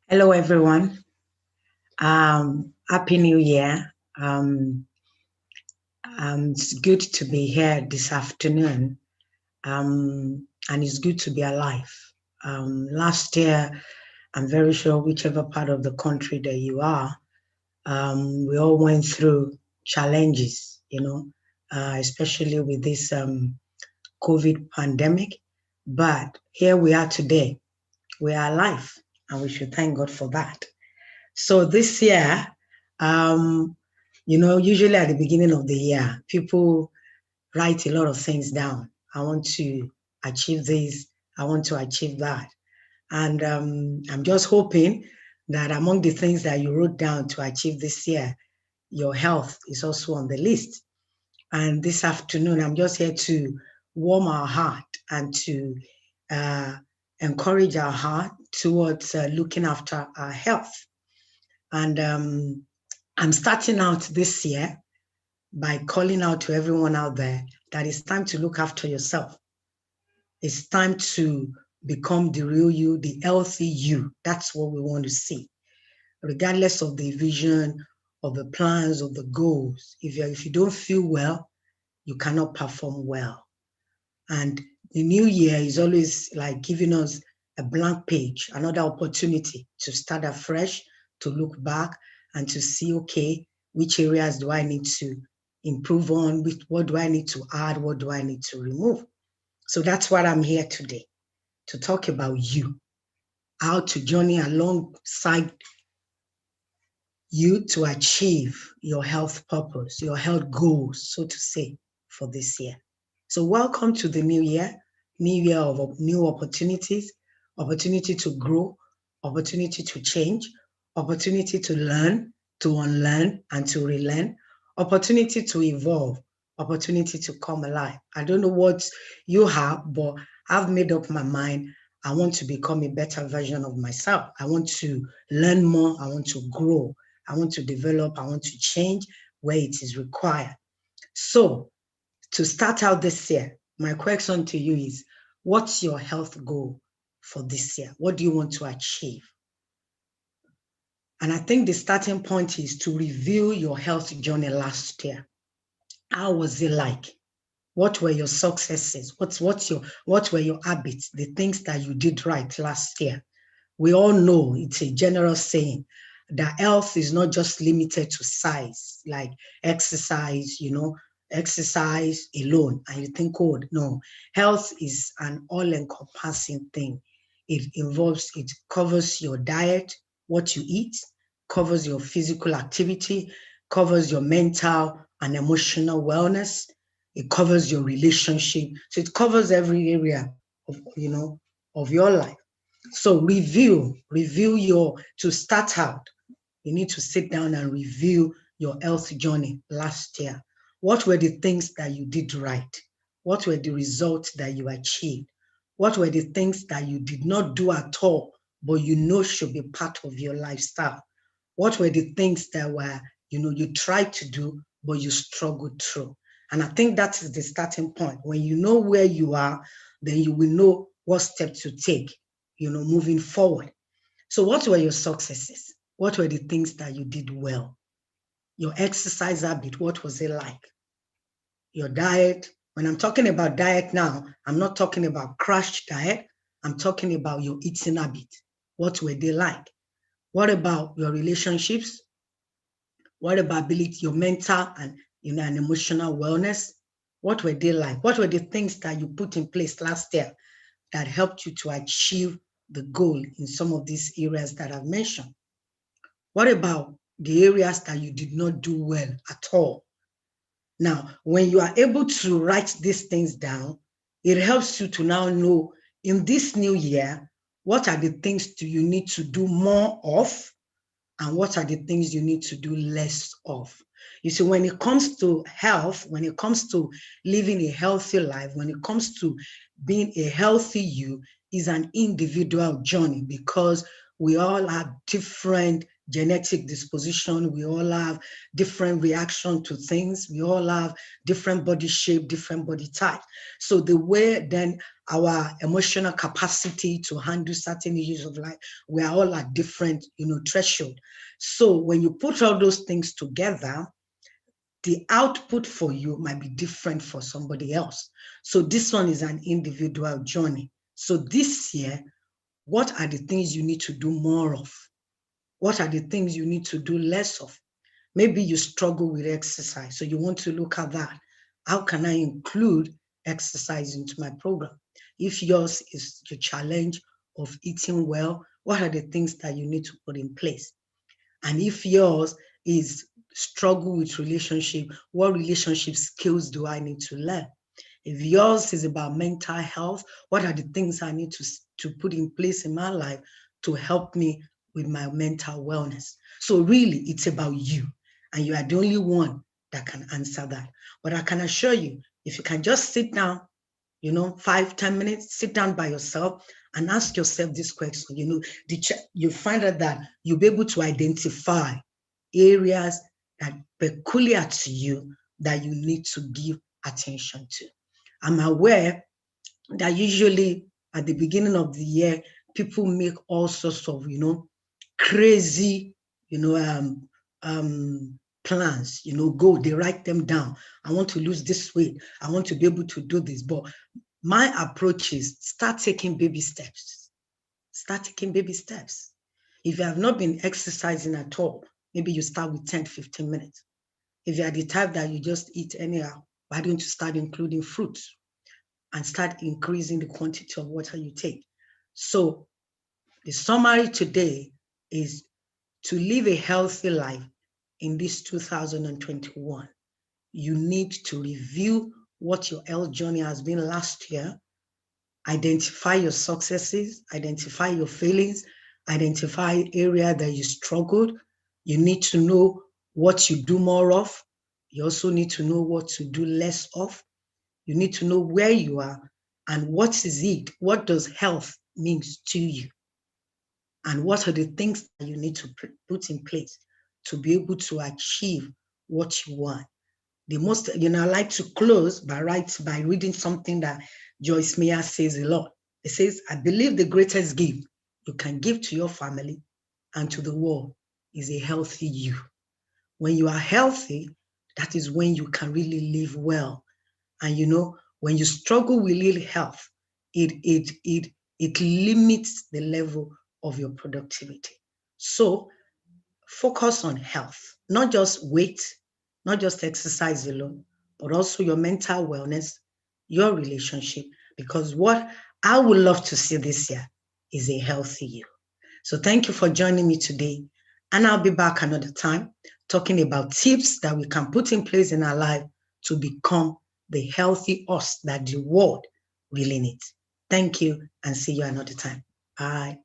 Hello, everyone. Happy New Year. It's good to be here this afternoon, and it's good to be alive. Last year, I'm very sure whichever part of the country that you are, we all went through challenges, especially with this COVID pandemic. But here we are today. We are alive, and we should thank God for that. So this year, um, usually at the beginning of the year, people write a lot of things down. I want to achieve this, I want to achieve that. And I'm just hoping that among the things that you wrote down to achieve this year, your health is also on the list. And this afternoon, I'm just here to warm our heart and to uh, encourage our heart towards looking after our health. And I'm starting out this year by calling out to everyone out there that it's time to look after yourself. It's time to become the real you, the healthy you. That's what we want to see, regardless of the vision, of the plans, of the goals. If you don't feel well, you cannot perform well. And the new year is always like giving us a blank page, another opportunity to start afresh, to look back and to see, okay, which areas do I need to improve on? What do I need to add? What do I need to remove? So that's what I'm here today to talk about you, how to journey alongside you to achieve your health purpose, your health goals, so to say, for this year. So welcome to the new year of new opportunities, opportunity to grow, opportunity to change, opportunity to learn, to unlearn, and to relearn, opportunity to evolve, opportunity to come alive. I don't know what you have, but I've made up my mind. I want to become a better version of myself. I want to learn more. I want to grow. I want to develop. I want to change where it is required. So, to start out this year, my question to you is, what's your health goal for this year? What do you want to achieve? And I think the starting point is to review your health journey last year. How was it like? What were your successes? What were your habits, the things that you did right last year? We all know it's a general saying that health is not just limited to size, like exercise, exercise alone. And you think, oh, no, health is an all encompassing thing. It covers your diet, what you eat, covers your physical activity, covers your mental and emotional wellness. It covers your relationship. So it covers every area of your life. So review to start out, you need to sit down and review your health journey last year. What were the things that you did right? What were the results that you achieved? What were the things that you did not do at all, but you know should be part of your lifestyle? What were the things that were, you tried to do, but you struggled through? And I think that is the starting point. When you know where you are, then you will know what steps to take, moving forward. So what were your successes? What were the things that you did well? Your exercise habit, what was it like? Your diet. When I'm talking about diet now, I'm not talking about crash diet. I'm talking about your eating habit. What were they like? What about your relationships? What about ability, your mental and emotional wellness? What were they like? What were the things that you put in place last year that helped you to achieve the goal in some of these areas that I've mentioned? What about the areas that you did not do well at all? Now, when you are able to write these things down, it helps you to now know in this new year, what are the things do you need to do more of, and what are the things you need to do less of. You see, when it comes to health, when it comes to living a healthy life, when it comes to being a healthy you, is an individual journey because we all have different genetic disposition. We all have different reaction to things. We all have different body shape, different body type. So the way then our emotional capacity to handle certain issues of life. We are all at different, threshold. So when you put all those things together, the output for you might be different for somebody else. So this one is an individual journey. So this year, what are the things you need to do more of? What are the things you need to do less of? Maybe you struggle with exercise, so you want to look at that. How can I include exercise into my program? If yours is the challenge of eating well, what are the things that you need to put in place? And if yours is struggle with relationship, what relationship skills do I need to learn? If yours is about mental health, what are the things I need to put in place in my life to help me with my mental wellness? So really, it's about you. And you are the only one that can answer that. But I can assure you, if you can just sit down, 5-10 minutes, sit down by yourself and ask yourself this question, you find out that you'll be able to identify areas that peculiar to you that you need to give attention to. I'm aware that usually at the beginning of the year, people make all sorts of, crazy, plans, they write them down. I want to lose this weight. I want to be able to do this. But my approach is start taking baby steps. Start taking baby steps. If you have not been exercising at all, maybe you start with 10, 15 minutes. If you are the type that you just eat anyhow, why don't you start including fruits and start increasing the quantity of water you take? So the summary today is to live a healthy life in this 2021. You need to review what your health journey has been last year, identify your successes, identify your failings, identify area that you struggled. You need to know what you do more of. You also need to know what to do less of. You need to know where you are and what is it, what does health means to you? And what are the things that you need to put in place to be able to achieve what you want? The most, I like to close by reading something that Joyce Meyer says a lot. It says, I believe the greatest gift you can give to your family and to the world is a healthy you. When you are healthy, that is when you can really live well. And when you struggle with ill health, it limits the level of your productivity. So focus on health, not just weight, not just exercise alone, but also your mental wellness, your relationship, because what I would love to see this year is a healthy you. So thank you for joining me today. And I'll be back another time talking about tips that we can put in place in our life to become the healthy us that the world really needs. Thank you and see you another time. Bye.